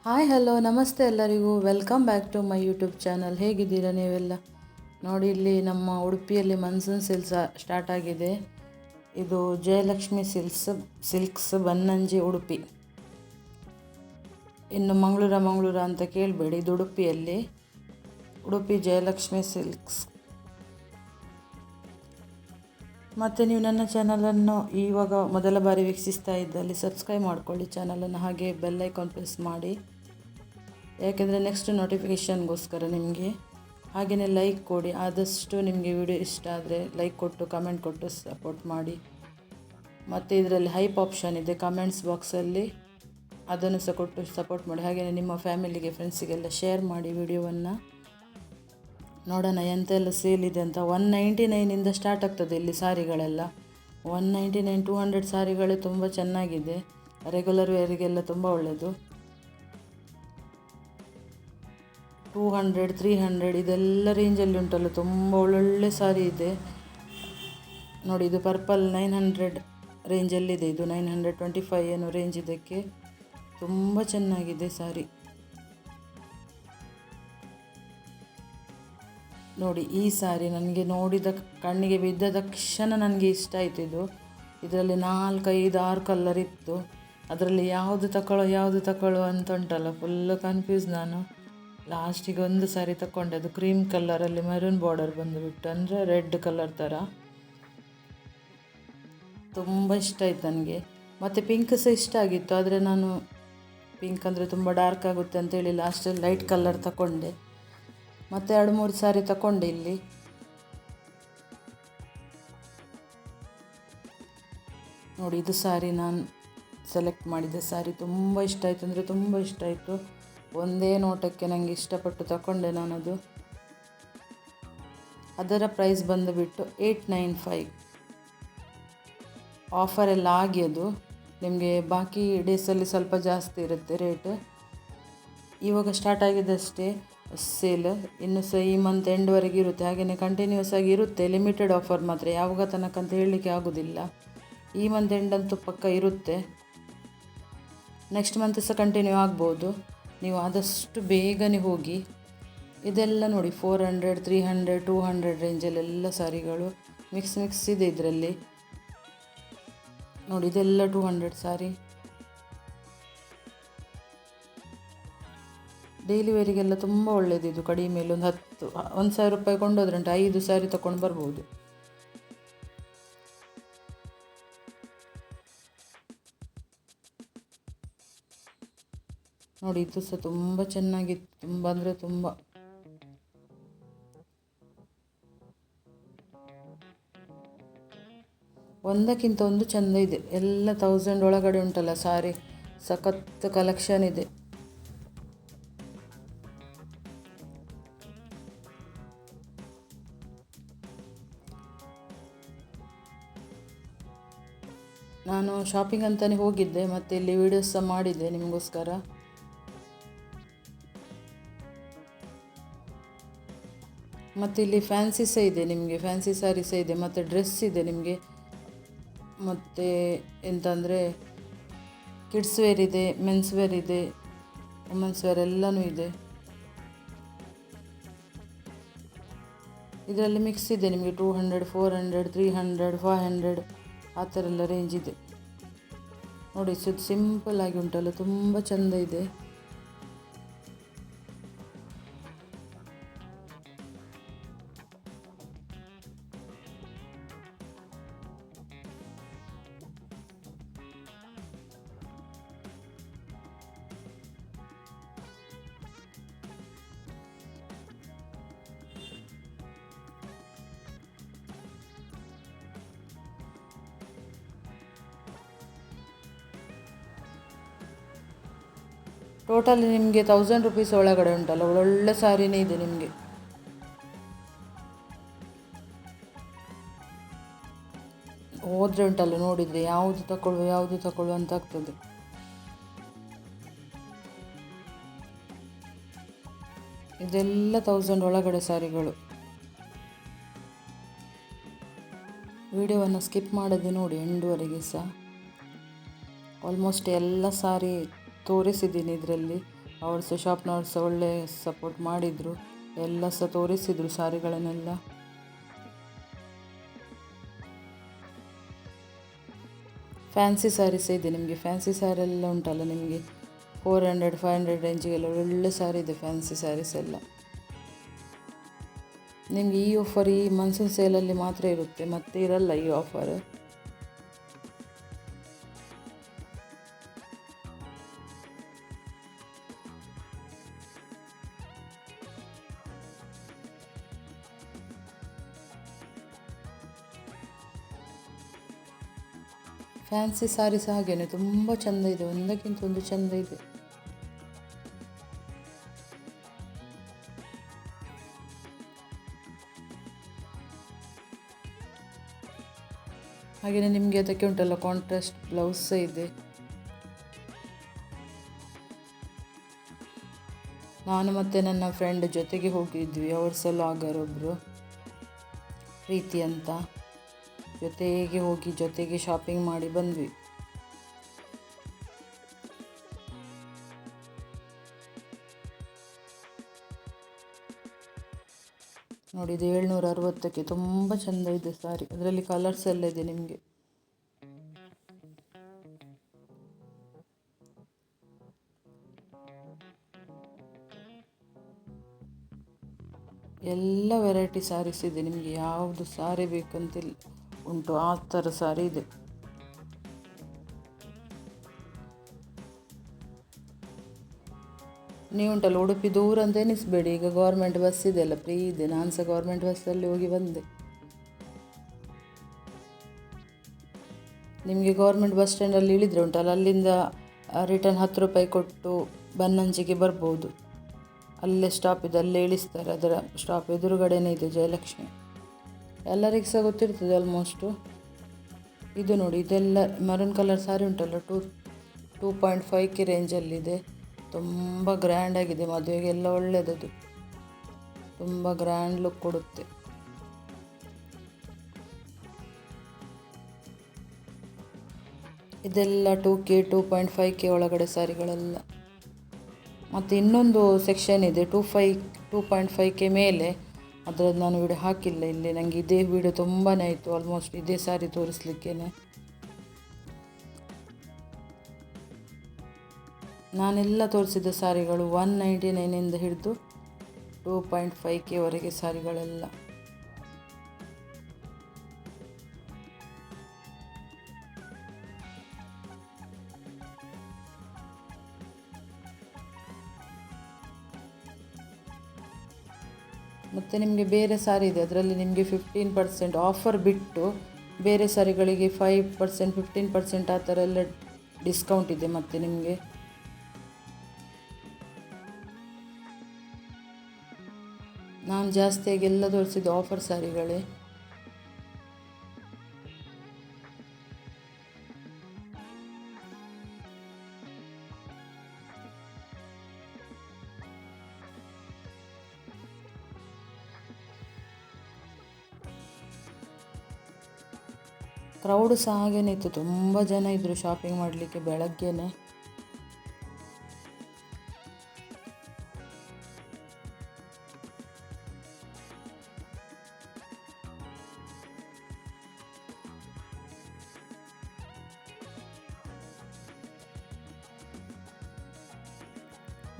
Hi hello ನಮಸ್ತೆ ಎಲ್ಲರಿಗೂ. Welcome back to my YouTube channel. ಹೇಗಿದ್ದೀರಾ ನೀವೆಲ್ಲ? ನೋಡಿ, ಇಲ್ಲಿ ನಮ್ಮ ಉಡುಪಿಯಲ್ಲಿ ಮನ್ಸೂನ್ ಸೇಲ್ಸ್ ಸ್ಟಾರ್ಟ್ ಆಗಿದೆ. ಇದು ಜಯಲಕ್ಷ್ಮಿ ಸಿಲ್ಕ್ಸ್ ಬನ್ನಂಜಿ ಉಡುಪಿ. ಇನ್ನು ಮಂಗಳೂರ ಅಂತ ಕೇಳಬೇಡಿ, ಇದು ಉಡುಪಿಯಲ್ಲಿ ಉಡುಪಿ ಜಯಲಕ್ಷ್ಮಿ ಸಿಲ್ಕ್ಸ್. ಮತ್ತು ನೀವು ನನ್ನ ಚಾನಲನ್ನು ಇವಾಗ ಮೊದಲ ಬಾರಿ ವೀಕ್ಷಿಸ್ತಾ ಇದ್ದಲ್ಲಿ ಸಬ್ಸ್ಕ್ರೈಬ್ ಮಾಡ್ಕೊಳ್ಳಿ ಚಾನಲನ್ನು, ಹಾಗೆ ಬೆಲ್ ಐಕಾನ್ ಪ್ರೆಸ್ ಮಾಡಿ, ಯಾಕೆಂದರೆ ನೆಕ್ಸ್ಟ್ ನೋಟಿಫಿಕೇಷನ್ಗೋಸ್ಕರ ನಿಮಗೆ. ಹಾಗೆಯೇ ಲೈಕ್ ಕೊಡಿ, ಆದಷ್ಟು ನಿಮಗೆ ವಿಡಿಯೋ ಇಷ್ಟ ಆದರೆ ಲೈಕ್ ಕೊಟ್ಟು ಕಮೆಂಟ್ ಕೊಟ್ಟು ಸಪೋರ್ಟ್ ಮಾಡಿ. ಮತ್ತು ಇದರಲ್ಲಿ ಹೈಪ್ ಆಪ್ಷನ್ ಇದೆ ಕಮೆಂಟ್ಸ್ ಬಾಕ್ಸಲ್ಲಿ, ಅದನ್ನು ಸಹ ಕೊಟ್ಟು ಸಪೋರ್ಟ್ ಮಾಡಿ. ಹಾಗೆಯೇ ನಿಮ್ಮ ಫ್ಯಾಮಿಲಿಗೆ ಫ್ರೆಂಡ್ಸಿಗೆಲ್ಲ ಶೇರ್ ಮಾಡಿ ವಿಡಿಯೋವನ್ನು. ನೋಡೋಣ ಎಂತೆಲ್ಲ ಸೇಲ್ ಇದೆ ಅಂತ. 199 ಸ್ಟಾರ್ಟ್ ಆಗ್ತದೆ ಇಲ್ಲಿ ಸಾರಿಗಳೆಲ್ಲ. 199 200 ಸಾರಿಗಳೇ ತುಂಬ ಚೆನ್ನಾಗಿದೆ, ರೆಗ್ಯುಲರ್ ವೇರಿಗೆಲ್ಲ ತುಂಬ ಒಳ್ಳೆಯದು. 200 300 ಇದೆಲ್ಲ ರೇಂಜಲ್ಲಿ ಉಂಟಲ್ಲ, ತುಂಬ ಒಳ್ಳೊಳ್ಳೆ ಸಾರಿ ಇದೆ ನೋಡಿ. ಇದು ಪರ್ಪಲ್ 900 ರೇಂಜಲ್ಲಿದೆ, ಇದು 925 ಏನೋ ರೇಂಜ್. ಇದಕ್ಕೆ ತುಂಬ ಚೆನ್ನಾಗಿದೆ ಸಾರಿ ನೋಡಿ. ಈ ಸಾರಿ ನನಗೆ ನೋಡಿದ ಕಣ್ಣಿಗೆ ಬಿದ್ದ ತಕ್ಷಣ ನನಗೆ ಇಷ್ಟ ಆಯಿತು. ಇದರಲ್ಲಿ 4 5 6 ಕಲರ್ ಇತ್ತು. ಅದರಲ್ಲಿ ಯಾವುದು ತಗೊಳ್ಳೋ ಅಂತ ಉಂಟಲ್ಲ, ಫುಲ್ಲು ಕನ್ಫ್ಯೂಸ್ ನಾನು. ಲಾಸ್ಟಿಗೆ ಒಂದು ಸಾರಿ ತಗೊಂಡೆ, ಅದು ಕ್ರೀಮ್ ಕಲರಲ್ಲಿ ಮೆರೂನ್ ಬಾರ್ಡರ್ ಬಂದುಬಿಟ್ಟು, ಅಂದರೆ ರೆಡ್ ಕಲರ್ ಥರ. ತುಂಬ ಇಷ್ಟ ಆಯಿತು ನನಗೆ. ಮತ್ತು ಪಿಂಕ್ ಸಹ ಇಷ್ಟ ಆಗಿತ್ತು, ಆದರೆ ನಾನು ಪಿಂಕ್ ಅಂದರೆ ತುಂಬ ಡಾರ್ಕ್ ಆಗುತ್ತೆ ಅಂತೇಳಿ ಲಾಸ್ಟಲ್ಲಿ ಲೈಟ್ ಕಲರ್ ತಗೊಂಡೆ. ಮತ್ತು 2-3 ಸಾರಿ ತಗೊಂಡೆ ಇಲ್ಲಿ. ನೋಡಿ, ಇದು ಸಾರಿ ನಾನು ಸೆಲೆಕ್ಟ್ ಮಾಡಿದ್ದೆ ಸಾರಿ. ತುಂಬ ಇಷ್ಟ ಆಯಿತು ಅಂದರೆ ತುಂಬ ಇಷ್ಟ ಆಯಿತು. ಒಂದೇ ನೋಟಕ್ಕೆ ನನಗೆ ಇಷ್ಟಪಟ್ಟು ತಗೊಂಡೆ ನಾನದು. ಅದರ ಪ್ರೈಸ್ ಬಂದುಬಿಟ್ಟು 895. ಆಫರೆಲ್ಲ ಆಗಿ ಅದು ನಿಮಗೆ ಬಾಕಿ ಡೇಸಲ್ಲಿ ಸ್ವಲ್ಪ ಜಾಸ್ತಿ ಇರುತ್ತೆ ರೇಟ್. ಇವಾಗ ಸ್ಟಾರ್ಟ್ ಆಗಿದ್ದಷ್ಟೇ ಸೇಲ್, ಇನ್ನು ಸಹ ಈ ಮಂತ್ ಎಂಡ್ವರೆಗೆ ಇರುತ್ತೆ. ಹಾಗೆಯೇ ಕಂಟಿನ್ಯೂಸ್ ಆಗಿ ಇರುತ್ತೆ, ಲಿಮಿಟೆಡ್ ಆಫರ್ ಮಾತ್ರ, ಯಾವಾಗ ತನಕ ಅಂತ ಹೇಳಲಿಕ್ಕೆ ಆಗೋದಿಲ್ಲ. ಈ ಮಂತ್ ಎಂಡಂತೂ ಪಕ್ಕ ಇರುತ್ತೆ, ನೆಕ್ಸ್ಟ್ ಮಂತ್ ಸಹ ಕಂಟಿನ್ಯೂ ಆಗ್ಬೋದು. ನೀವು ಆದಷ್ಟು ಬೇಗನೆ ಹೋಗಿ. ಇದೆಲ್ಲ ನೋಡಿ 400 300 200 ರೇಂಜಲ್ಲೆಲ್ಲ ಸಾರಿಗಳು ಮಿಕ್ಸ್ ಇದೆ ಇದರಲ್ಲಿ ನೋಡಿ. ಇದೆಲ್ಲ 200 ಸಾರಿ. ಡೈಲಿ ವೇರಿಗೆಲ್ಲ ತುಂಬ ಒಳ್ಳೆಯದು ಇದು. ಕಡಿಮೆ ಒಂದು 1,000 ರೂಪಾಯಿ ಕೊಂಡೋದ್ರೆ ಉಂಟು, 5 ಸಾರಿ ತಗೊಂಡು ಬರ್ಬೋದು. ನೋಡಿ, ಇದು ಸಹ ತುಂಬ ಚೆನ್ನಾಗಿತ್ತು, ತುಂಬ ಅಂದರೆ ತುಂಬ. ಒಂದಕ್ಕಿಂತ ಒಂದು ಚೆಂದ ಇದೆ, ಎಲ್ಲ 1000 ಒಳಗಡೆ ಉಂಟಲ್ಲ ಸಾರಿ, ಸಖತ್ ಕಲೆಕ್ಷನ್ ಇದೆ. ನಾನು ಶಾಪಿಂಗ್ ಅಂತಲೇ ಹೋಗಿದ್ದೆ, ಮತ್ತು ಇಲ್ಲಿ ವೀಡಿಯೋಸ್ ಸಹ ಮಾಡಿದ್ದೆ ನಿಮಗೋಸ್ಕರ. ಮತ್ತು ಇಲ್ಲಿ ಫ್ಯಾನ್ಸಿ ಸಹ ಇದೆ ನಿಮಗೆ, ಫ್ಯಾನ್ಸಿ ಸ್ಯಾರಿ ಸಹ ಇದೆ, ಮತ್ತು ಡ್ರೆಸ್ ಇದೆ ನಿಮಗೆ. ಮತ್ತು ಎಂತಂದರೆ ಕಿಡ್ಸ್ ವೇರ್ ಇದೆ, ಮೆನ್ಸ್ ವೇರ್ ಇದೆ, ವುಮೆನ್ಸ್ ವೇರ್ ಎಲ್ಲನೂ ಇದೆ. ಇದರಲ್ಲಿ ಮಿಕ್ಸ್ ಇದೆ ನಿಮಗೆ 200 400 300 500 ಆ ಥರ ಎಲ್ಲ ರೇಂಜ್ ಇದೆ ನೋಡಿ. ಸಿಂಪಲ್ ಆಗಿ ಉಂಟಲ್ಲ, ತುಂಬ ಚೆಂದ ಇದೆ. ಟೋಟಲ್ ನಿಮಗೆ 1000 ರುಪೀಸ್ ಒಳಗಡೆ ಉಂಟಲ್ಲ, ಒಳ್ಳೆ ಸಾರಿನೇ ಇದೆ ನಿಮಗೆ. ಹೋದರೆ ಉಂಟಲ್ಲ, ನೋಡಿದರೆ ಯಾವುದು ತಗೊಳ್ಳುವ ಅಂತ ಆಗ್ತದೆ. ಇದೆಲ್ಲ 1000 ಒಳಗಡೆ ಸಾರಿಗಳು. ವಿಡಿಯೋವನ್ನು ಸ್ಕಿಪ್ ಮಾಡದೆ ನೋಡಿ ಎಂಡ್ವರೆಗೆ ಸಹ. ಆಲ್ಮೋಸ್ಟ್ ಎಲ್ಲ ಸಾರಿ ತೋರಿಸಿದ್ದೀನಿ ಇದರಲ್ಲಿ. ಅವ್ರು ಸಹ ಶಾಪ್ನವ್ರು ಸಹ ಒಳ್ಳೆ ಸಪೋರ್ಟ್ ಮಾಡಿದರು, ಎಲ್ಲ ಸಹ ತೋರಿಸಿದರು ಸಾರಿಗಳನ್ನೆಲ್ಲ. ಫ್ಯಾನ್ಸಿ ಸ್ಯಾರಿ ಸಹ ಇದೆ ನಿಮಗೆ. ಫ್ಯಾನ್ಸಿ ಸ್ಯಾರಿ ಎಲ್ಲ ಉಂಟಲ್ಲ ನಿಮಗೆ 400-500 ರೇಂಜಿಗೆಲ್ಲ ಒಳ್ಳೆ ಸ್ಯಾರಿ ಇದೆ ಫ್ಯಾನ್ಸಿ ಸ್ಯಾರೀಸ್ ಎಲ್ಲ. ನಿಮಗೆ ಈ ಆಫರ್ ಈ ಮನ್ಸೂನ್ ಸೇಲಲ್ಲಿ ಮಾತ್ರ ಇರುತ್ತೆ, ಮತ್ತೆ ಇರಲ್ಲ ಈ ಆಫರ್. ಫ್ಯಾನ್ಸಿ ಸ್ಯಾರೀಸ್ ಹಾಗೇನೆ ತುಂಬ ಚೆಂದ ಇದೆ, ಒಂದಕ್ಕಿಂತ ಒಂದು ಚೆಂದ ಇದೆ. ಹಾಗೆಯೇ ನಿಮಗೆ ಅದಕ್ಕೆ ಉಂಟಲ್ಲ ಕಾಂಟ್ರಾಸ್ಟ್ ಬ್ಲೌಸ್ ಸಹ ಇದೆ. ನಾನು ಮತ್ತು ನನ್ನ ಫ್ರೆಂಡ್ ಜೊತೆಗೆ ಹೋಗಿದ್ವಿ, ಅವ್ರು ಸಹ ಲಾಗರ್ ಒಬ್ಬರು ಪ್ರೀತಿ ಅಂತ. ಜೊತೆಗೆ ಹೋಗಿ ಜೊತೆಗೆ ಶಾಪಿಂಗ್ ಮಾಡಿ ಬಂದ್ವಿ. ನೋಡಿ ಇದು 760ಕ್ಕೆ ತುಂಬ ಚೆಂದ ಇದೆ ಸಾರಿ. ಅದರಲ್ಲಿ ಕಲರ್ಸ್ ಎಲ್ಲ ಇದೆ ನಿಮಗೆ. ಎಲ್ಲ ವೆರೈಟಿ ಸ್ಯಾರೀಸ್ ಇದೆ ನಿಮಗೆ, ಯಾವುದು ಸಾರಿ ಬೇಕಂತಿಲ್ಲ ಉಂಟು, ಆ ಥರ ಸಾರಿ ಇದೆ. ನೀವುಂಟಲ್ಲ ಉಡುಪಿ ದೂರ ಅಂತ ಎನಿಸ್ಬೇಡಿ, ಈಗ ಗೌರ್ಮೆಂಟ್ ಬಸ್ ಇದೆಯಲ್ಲ ಫ್ರೀ ಇದೆ. ನಾನು ಸಹ ಗೌರ್ಮೆಂಟ್ ಬಸ್ಸಲ್ಲಿ ಹೋಗಿ ಬಂದೆ. ನಿಮಗೆ ಗೌರ್ಮೆಂಟ್ ಬಸ್ ಸ್ಟ್ಯಾಂಡಲ್ಲಿ ಇಳಿದ್ರೆ ಉಂಟಲ್ಲ, ಅಲ್ಲಿಂದ ರಿಟರ್ನ್ 10 ರೂಪಾಯಿ ಕೊಟ್ಟು ಬನ್ನಂಚಿಗೆ ಬರ್ಬೋದು. ಅಲ್ಲೇ ಸ್ಟಾಪ್ ಇದೆ, ಅಲ್ಲೇ ಇಳಿಸ್ತಾರೆ. ಅದರ ಸ್ಟಾಪ್ ಎದುರುಗಡೆನೇ ಇದೆ ಜಯಲಕ್ಷ್ಮಿ. ಎಲ್ಲರಿಗೂ ಸಹ ಗೊತ್ತಿರ್ತದೆ ಆಲ್ಮೋಸ್ಟು. ಇದು ನೋಡಿ, ಇದೆಲ್ಲ ಮರೂನ್ ಕಲರ್ ಸಾರಿ ಉಂಟಲ್ಲ 2.5K ರೇಂಜಲ್ಲಿದೆ. ತುಂಬ ಗ್ರ್ಯಾಂಡಾಗಿದೆ, ಮದುವೆಗೆಲ್ಲ ಒಳ್ಳೆಯದದು, ತುಂಬ ಗ್ರ್ಯಾಂಡ್ ಲುಕ್ ಕೊಡುತ್ತೆ. ಇದೆಲ್ಲ 2K 2.5K ಒಳಗಡೆ ಸಾರಿಗಳೆಲ್ಲ. ಮತ್ತು ಇನ್ನೊಂದು ಸೆಕ್ಷನ್ ಇದೆ 2.5K ಮೇಲೆ, ಅದರದ್ದು ನಾನು ವಿಡಿಯೋ ಹಾಕಿಲ್ಲ ಇಲ್ಲಿ. ನನಗೆ ಇದೇ ವಿಡಿಯೋ ತುಂಬಾ ಆಯಿತು, ಆಲ್ಮೋಸ್ಟ್ ಇದೇ ಸಾರಿ ತೋರಿಸ್ಲಿಕ್ಕೇ. ನಾನೆಲ್ಲ ತೋರಿಸಿದ ಸಾರಿಗಳು 199ಇಂದ ಹಿಡಿದು 2.5K ವರೆಗೆ ಸಾರಿಗಳೆಲ್ಲ. ಮತ್ತು ನಿಮಗೆ ಬೇರೆ ಸಾರಿ ಇದೆ, ಅದರಲ್ಲಿ ನಿಮಗೆ 15% ಆಫರ್ ಬಿಟ್ಟು ಬೇರೆ ಸಾರಿಗಳಿಗೆ 5% 15% ಆ ಥರ ಎಲ್ಲ ಡಿಸ್ಕೌಂಟ್ ಇದೆ. ಮತ್ತು ನಿಮಗೆ ನಾನು ಜಾಸ್ತಿಯಾಗಿ ಎಲ್ಲ ತೋರಿಸಿದ್ದು ಆಫರ್ ಸಾರಿಗಳೇ. ಕ್ರೌಡ್ ಸಹ ಹಾಗೇನೆ ಇತ್ತು, ತುಂಬ ಜನ ಇದ್ದರು ಶಾಪಿಂಗ್ ಮಾಡಲಿಕ್ಕೆ ಬೆಳಗ್ಗೆನೆ.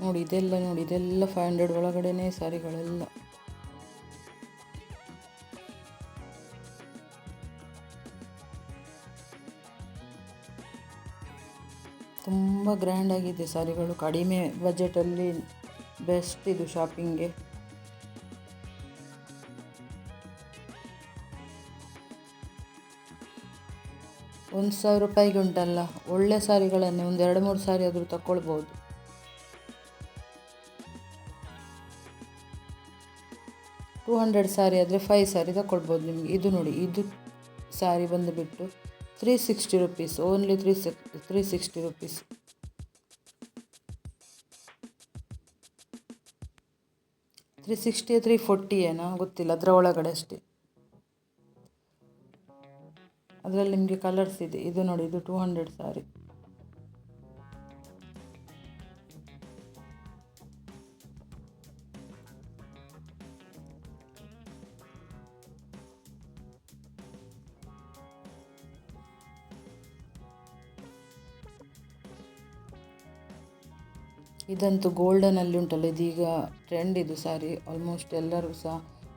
ನೋಡಿ ಇದೆಲ್ಲ 500 ಒಳಗಡೆನೇ ಸಾರಿಗಳೆಲ್ಲ. ತುಂಬ ಗ್ರ್ಯಾಂಡಾಗಿದೆ ಸಾರಿಗಳು, ಕಡಿಮೆ ಬಜೆಟಲ್ಲಿ ಬೆಸ್ಟ್ ಇದು ಶಾಪಿಂಗ್ಗೆ. ₹1,000 ಉಂಟಲ್ಲ, ಒಳ್ಳೆ ಸಾರಿಗಳನ್ನೇ ಒಂದು 2-3 ಸಾರಿ ಆದರೂ ತಗೊಳ್ಬೋದು. $200 ಸಾರಿ ಆದರೆ 5 ಸಾರಿ ತಗೊಳ್ಬೋದು ನಿಮಗೆ. ಇದು ನೋಡಿ, ಇದು ಸಾರಿ ಬಂದುಬಿಟ್ಟು ₹360, ಓನ್ಲಿ ₹360. $360 $340 ಏನೋ ಗೊತ್ತಿಲ್ಲ, ಅದರ ಒಳಗಡೆ ಅಷ್ಟೇ. ಅದರಲ್ಲಿ ನಿಮಗೆ ಕಲರ್ಸ್ ಇದೆ. ಇದು ನೋಡಿ, ಇದು 200 ಸಾರಿ. ಇದಂತೂ ಗೋಲ್ಡನಲ್ಲಿ ಉಂಟಲ್ಲ, ಇದೀಗ ಟ್ರೆಂಡ್ ಇದು ಸಾರಿ. ಆಲ್ಮೋಸ್ಟ್ ಎಲ್ಲರೂ ಸಹ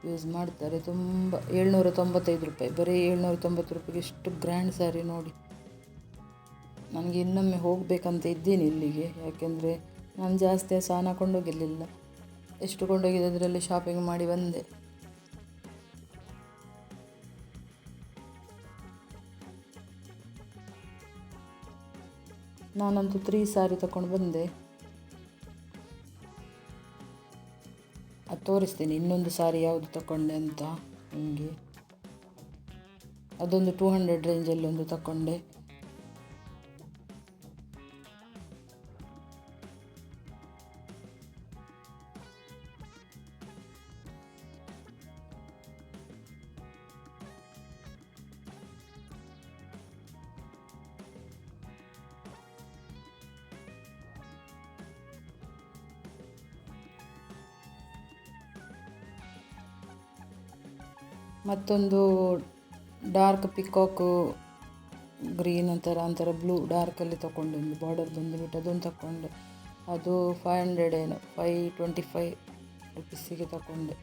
ಯೂಸ್ ಮಾಡ್ತಾರೆ. ತುಂಬ 795 ರೂಪಾಯಿ, ಬರೀ 790 ರೂಪಾಯಿಗೆ ಎಷ್ಟು ಗ್ರ್ಯಾಂಡ್ ಸ್ಯಾರಿ ನೋಡಿ. ನನಗೆ ಇನ್ನೊಮ್ಮೆ ಹೋಗಬೇಕಂತ ಇದ್ದೀನಿ ಇಲ್ಲಿಗೆ, ಯಾಕೆಂದರೆ ನಾನು ಜಾಸ್ತಿ ಸಾನ ಕೊಂಡೋಗಿರಲಿಲ್ಲ. ಎಷ್ಟು ಕೊಂಡೋಗಿದೆ ಅದರಲ್ಲಿ ಶಾಪಿಂಗ್ ಮಾಡಿ ಬಂದೆ. ನಾನಂತೂ 3 ಸ್ಯಾರಿ ತಗೊಂಡು ಬಂದೆ. ಅದು ತೋರಿಸ್ತೀನಿ ಇನ್ನೊಂದು ಸಾರಿ ಯಾವುದು ತಗೊಂಡೆ ಅಂತ ನಿಮಗೆ. ಅದೊಂದು 200 ರೇಂಜಲ್ಲಿ ಒಂದು ತಗೊಂಡೆ. ಮತ್ತೊಂದು ಡಾರ್ಕ್ ಪಿಕಾಕು ಗ್ರೀನ್ ಒಂಥರ ಬ್ಲೂ ಡಾರ್ಕಲ್ಲಿ ತಗೊಂಡೆ, ಒಂದು ಬಾರ್ಡರ್ ಬಂದುಬಿಟ್ಟು ಅದೊಂದು ತಗೊಂಡೆ. ಅದು 500 ಏನೋ 525 ರುಪೀಸಿಗೆ ತಗೊಂಡೆ.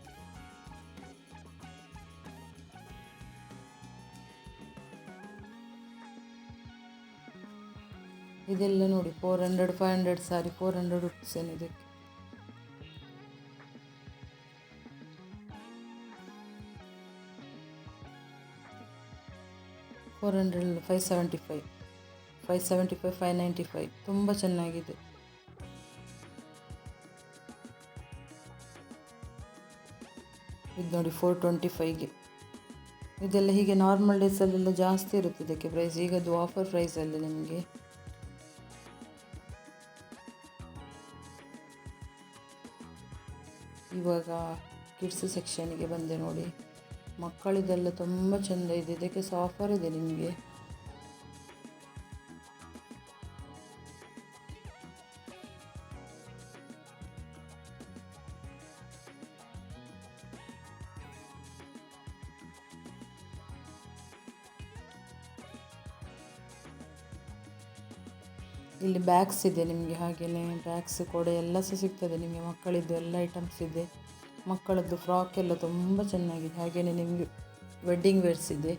ಇದೆಲ್ಲ ನೋಡಿ 400 500 ಸಾರಿ 400 ರುಪೀಸ್ ಏನಿದೆ. 400 575 595 ತುಂಬ ಚೆನ್ನಾಗಿದೆ. ಇದು ನೋಡಿ 425ಗೆ. ಇದೆಲ್ಲ ಹೀಗೆ ನಾರ್ಮಲ್ ಡೇಸಲ್ಲೆಲ್ಲ ಜಾಸ್ತಿ ಇರುತ್ತೆ ಇದಕ್ಕೆ ಪ್ರೈಸ್. ಈಗ ಅದು ಆಫರ್ ಪ್ರೈಸಲ್ಲಿ ನಿಮಗೆ. ಇವಾಗ ಕಿಡ್ಸ್ ಸೆಕ್ಷನಿಗೆ ಬಂದೆ ನೋಡಿ. ಮಕ್ಕಳಿದೆಲ್ಲ ತುಂಬ ಚೆಂದ ಇದೆ. ಇದಕ್ಕೆ ಸಹ ಆಫರ್ ಇದೆ ನಿಮಗೆ. ಇಲ್ಲಿ ಬ್ಯಾಗ್ಸ್ ಇದೆ ನಿಮಗೆ, ಹಾಗೆಯೇ ಬ್ಯಾಗ್ಸ್ ಕೂಡ ಎಲ್ಲ ಸಹ ಸಿಗ್ತದೆ ನಿಮಗೆ. ಮಕ್ಕಳಿದ್ದು ಎಲ್ಲ ಐಟಮ್ಸ್ ಇದೆ. ಮಕ್ಕಳದ್ದು ಫ್ರಾಕ್ ಎಲ್ಲ ತುಂಬ ಚೆನ್ನಾಗಿದೆ. ಹಾಗೆಯೇ ನಿಮಗೆ ವೆಡ್ಡಿಂಗ್ ವೇರ್ಸ್ ಇದೆ.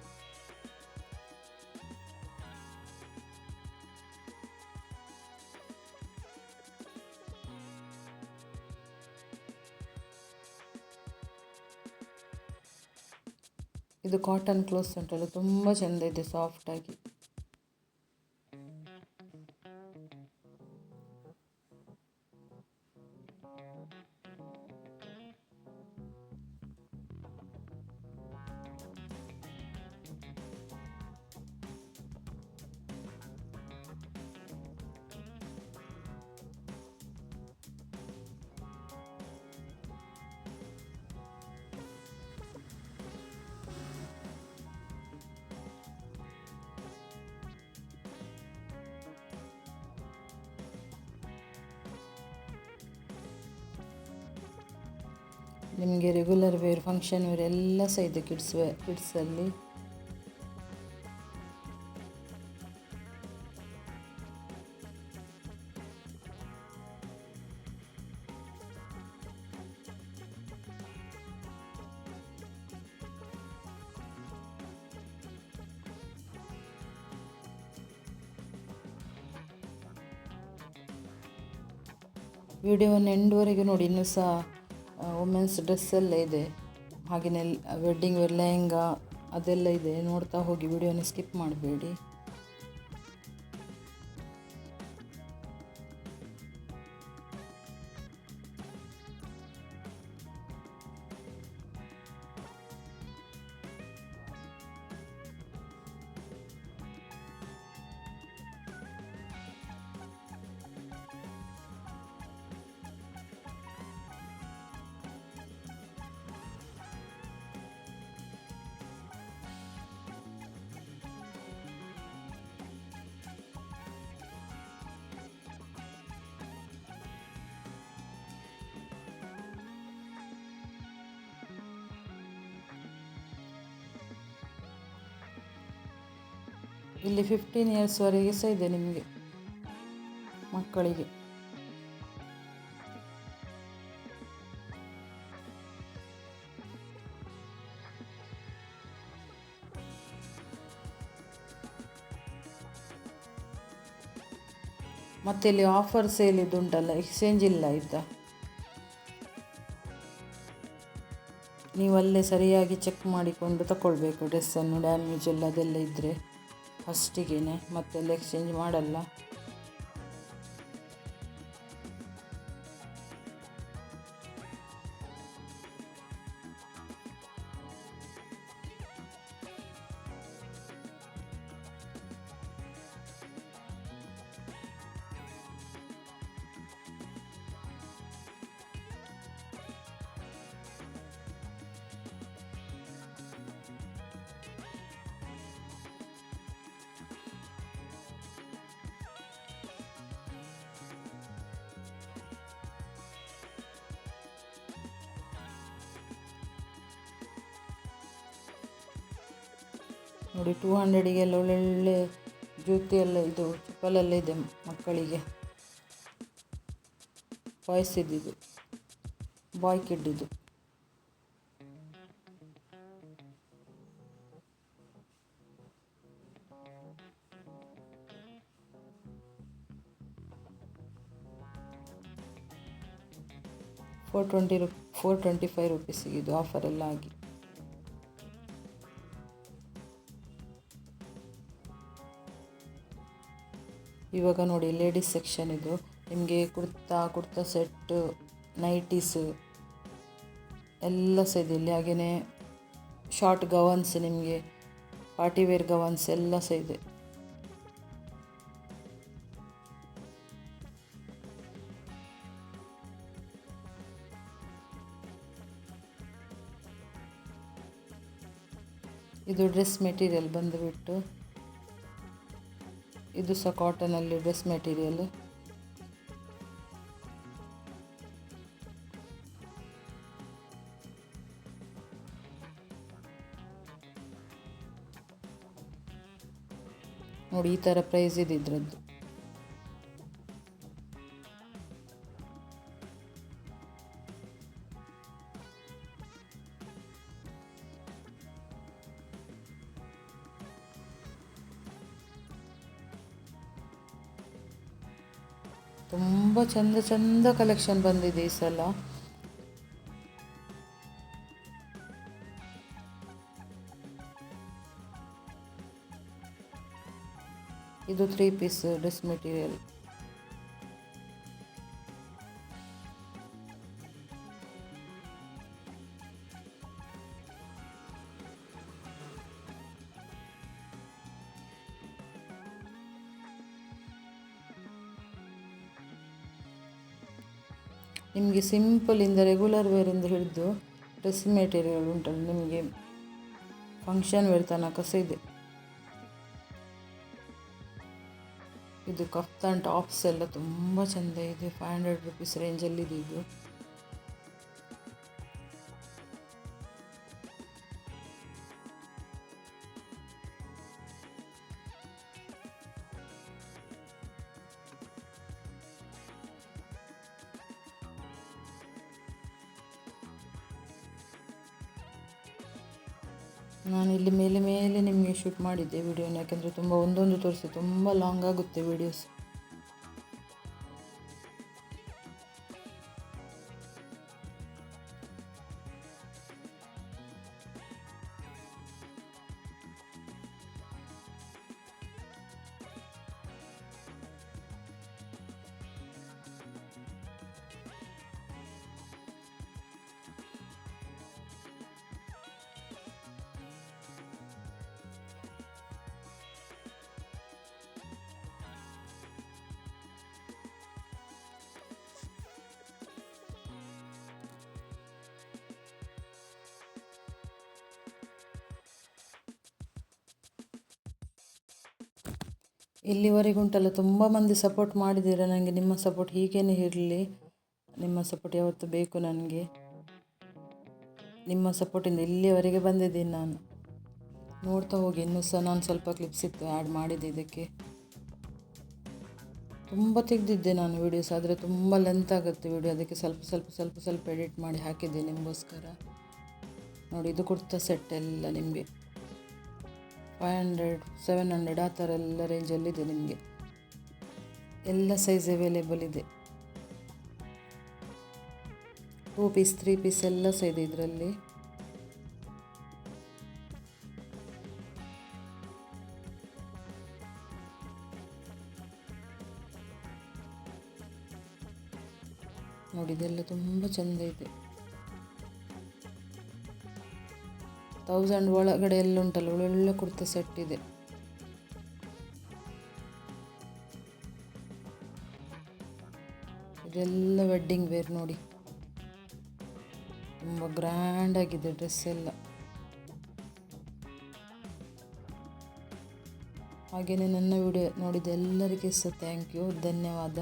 ಇದು ಕಾಟನ್ ಕ್ಲೋತ್ಸ್ ಉಂಟಲ್ಲ, ತುಂಬ ಚೆಂದ ಇದೆ, ಸಾಫ್ಟಾಗಿ. ನಿಮಗೆ ರೆಗ್ಯುಲರ್ ವೇರ್, ಫಂಕ್ಷನ್ ವೇರ್ ಎಲ್ಲ ಸಹ ಇದೆ ಕಿಡ್ಸಲ್ಲಿ. ವಿಡಿಯೋವನ್ನು ಎಂಡ್ವರೆಗೆ ನೋಡಿ. ಇನ್ನೂ ಸಹ ವುಮೆನ್ಸ್ ಡ್ರೆಸ್ಸೆಲ್ಲ ಇದೆ, ಹಾಗೆಯೇ ವೆಡ್ಡಿಂಗ್ ವೇರ್ ಲೆಹಂಗಾ ಅದೆಲ್ಲ ಇದೆ. ನೋಡ್ತಾ ಹೋಗಿ, ವಿಡಿಯೋನ ಸ್ಕಿಪ್ ಮಾಡಬೇಡಿ. ಇಲ್ಲಿ 15 ಇಯರ್ಸ್ವರೆಗೆ ಸಹ ಇದೆ ನಿಮಗೆ ಮಕ್ಕಳಿಗೆ. ಮತ್ತು ಇಲ್ಲಿ ಆಫರ್ ಸೇಲ್ ಇದುಂಟಲ್ಲ, ಎಕ್ಸ್ಚೇಂಜ್ ಇಲ್ಲ ಆಯಿತಾ. ನೀವು ಅಲ್ಲೇ ಸರಿಯಾಗಿ ಚೆಕ್ ಮಾಡಿಕೊಂಡು ತಗೊಳ್ಬೇಕು ಡ್ರೆಸ್ಸನ್ನು. ಡ್ಯಾಮೇಜ್ ಎಲ್ಲ ಅದೆಲ್ಲ ಇದ್ದರೆ ಫಸ್ಟಿಗೆ ಮತ್ತೆಲ್ಲ ಎಕ್ಸ್ಚೇಂಜ್ ಮಾಡಲ್ಲ. ನೋಡಿ 200ಗೆಲ್ಲ ಒಳ್ಳೊಳ್ಳೆ ಜೂತಿ ಎಲ್ಲ ಇದು ಚಪ್ಪಲೆಲ್ಲ ಇದೆ ಮಕ್ಕಳಿಗೆ. ಬಾಯ್ಸ್ ಇದ್ದಿದ್ದು, ಬಾಯ್ ಕಿಡ್ಡಿದ್ದು. ₹425 ಇದು ಆಫರ್ ಎಲ್ಲ ಆಗಿ. ಇವಾಗ ನೋಡಿ ಲೇಡೀಸ್ ಸೆಕ್ಷನ್ ಇದು. ನಿಮಗೆ ಕುರ್ತಾ ಸೆಟ್ಟು, ನೈಟೀಸು ಎಲ್ಲ ಸಹ ಇದೆ ಇಲ್ಲಿ. ಹಾಗೆಯೇ ಶಾರ್ಟ್ ಗವನ್ಸ್, ನಿಮಗೆ ಪಾರ್ಟಿವೇರ್ ಗವನ್ಸ್ ಎಲ್ಲ ಸಹ ಇದೆ. ಇದು ಡ್ರೆಸ್ ಮೆಟೀರಿಯಲ್ ಬಂದುಬಿಟ್ಟು, ಇದು ಸಹ ಕಾಟನಲ್ಲಿ ಡ್ರೆಸ್ ಮೆಟೀರಿಯಲ್. ನೋಡಿ ಈ ಥರ ಪ್ರೈಸ್ ಇದೆ ಇದ್ರದ್ದು. ತುಂಬ ಚಂದ ಕಲೆಕ್ಷನ್ ಬಂದಿದೆ ಈ ಸಲ. ಇದು 3 ಪೀಸ್ ಡ್ರೆಸ್ ಮೆಟೀರಿಯಲ್. ನಿಮಗೆ ಸಿಂಪಲಿಂದ ರೆಗ್ಯುಲರ್ ವೇರಿಂದ ಹಿಡಿದು ಡ್ರೆಸ್ ಮೆಟೀರಿಯಲ್ ಉಂಟಲ್ಲ, ನಿಮಗೆ ಫಂಕ್ಷನ್ ವೇರ್ ತನಕ ಸಹ ಇದೆ. ಇದು ಕಫ್ತಾನ್ ಟಾಪ್ಸ್ ಎಲ್ಲ ತುಂಬ ಚೆಂದ ಇದೆ. ₹500 ರೇಂಜಲ್ಲಿದೆ ಇದು. ನಾನು ಇಲ್ಲಿ ಮೇಲೆ ನಿಮಗೆ ಶೂಟ್ ಮಾಡಿದ್ದೆ ವಿಡಿಯೋನ, ಯಾಕೆಂದರೆ ತುಂಬ ಒಂದೊಂದು ತೋರಿಸಿ ತುಂಬ ಲಾಂಗ್ ಆಗುತ್ತೆ ವಿಡಿಯೋಸ್. ಇಲ್ಲಿವರೆಗೆ ಉಂಟಲ್ಲ ತುಂಬ ಮಂದಿ ಸಪೋರ್ಟ್ ಮಾಡಿದ್ದೀರ ನನಗೆ. ನಿಮ್ಮ ಸಪೋರ್ಟ್ ಹೀಗೇ ಇರಲಿ. ನಿಮ್ಮ ಸಪೋರ್ಟ್ ಯಾವತ್ತೂ ಬೇಕು ನನಗೆ. ನಿಮ್ಮ ಸಪೋರ್ಟಿಂದ ಇಲ್ಲಿಯವರೆಗೆ ಬಂದಿದ್ದೀನಿ ನಾನು. ನೋಡ್ತಾ ಹೋಗಿ, ಇನ್ನೂ ಸಹ ನಾನು ಸ್ವಲ್ಪ ಕ್ಲಿಪ್ಸ್ ಇತ್ತು ಆ್ಯಡ್ ಮಾಡಿದ್ದೆ ಇದಕ್ಕೆ. ತುಂಬ ತೆಗೆದಿದ್ದೆ ನಾನು ವೀಡಿಯೋಸ್, ಆದರೆ ತುಂಬ ಲೆಂತ್ ಆಗುತ್ತೆ ವೀಡಿಯೋ, ಅದಕ್ಕೆ ಸ್ವಲ್ಪ ಎಡಿಟ್ ಮಾಡಿ ಹಾಕಿದ್ದೆ ನಿಮಗೋಸ್ಕರ. ನೋಡಿ ಇದು ಕುರ್ತಾ ಸೆಟ್ ಎಲ್ಲ ನಿಮಗೆ 500, 700 ಆ ಥರ ಎಲ್ಲ ರೇಂಜಲ್ಲಿದೆ ನಿಮಗೆ. ಎಲ್ಲ ಸೈಜ್ ಅವೈಲೇಬಲ್ ಇದೆ. 2 ಪೀಸ್ 3 ಪೀಸ್ ಎಲ್ಲ ಸಹ ಇದೆ ಇದರಲ್ಲಿ. ನೋಡಿ ಇದೆಲ್ಲ ತುಂಬ ಚೆಂದ ಇದೆ. 1000 ಒಳಗಡೆ ಎಲ್ಲ ಉಂಟಲ್ಲ, ಒಳ್ಳೊಳ್ಳೆ ಕುರ್ತಾ ಸೆಟ್ ಇದೆ. ಇದೆಲ್ಲ ವೆಡ್ಡಿಂಗ್ ವೇರ್ ನೋಡಿ, ತುಂಬ ಗ್ರ್ಯಾಂಡ್ ಆಗಿದೆ ಡ್ರೆಸ್ ಎಲ್ಲ. ಹಾಗೆಯೇ ನನ್ನ ವಿಡಿಯೋ ನೋಡಿದ ಎಲ್ಲರಿಗೂ ಸಹ ಥ್ಯಾಂಕ್ ಯು, ಧನ್ಯವಾದ.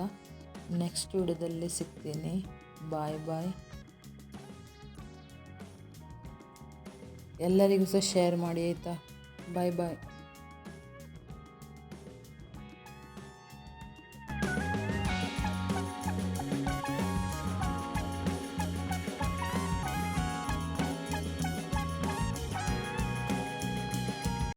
ನೆಕ್ಸ್ಟ್ ವಿಡಿಯೋದಲ್ಲಿ ಸಿಗ್ತೀನಿ. ಬಾಯ್ ಬಾಯ್. ಎಲ್ಲರಿಗೂ ಸಹ ಶೇರ್ ಮಾಡಿ ಆಯಿತಾ. ಬಾಯ್ ಬಾಯ್.